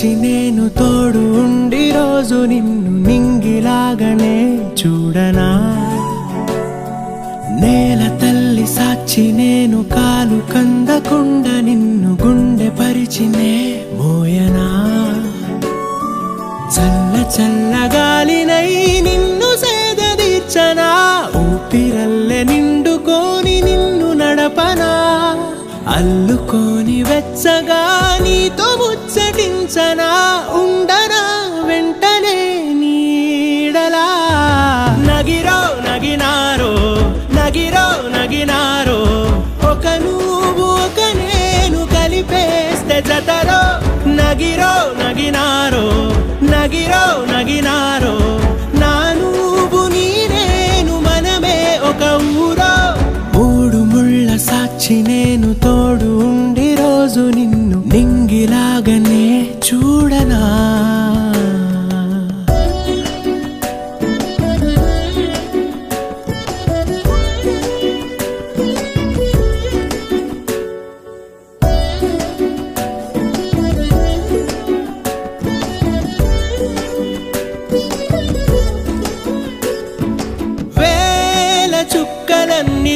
సాక్షి నేను తోడు ఉండి రోజు నిన్ను నింగిలాగనే చూడనా నేల తల్లి సాక్షి నేను కాలు కందకుండా నిన్ను గుండె పరిచినే మోయనా చల్ల చల్లగాలినై నిన్ను సేదదీర్చనా ఊపిరల్లె నిండుకోని నిన్ను నడపనా అల్లుకోని వెచ్చగా నీతో ముచ్చటించనా ఉండనా వెంటనే నీడలా నగిరో నగినారో నగిరో నగినారో ఒక నువ్వు ఒక నేను కలిపేస్తే జతరో నగిరో నగినారో నగిరో నగినారో నా నువ్వు నీ నేను మనమే ఒక ఊరో మూడు ముళ్ళ సాక్షి నేను తోడు ఉండి రోజు నిన్ను నింగిలాగనే చూడనా చుక్కలన్నీ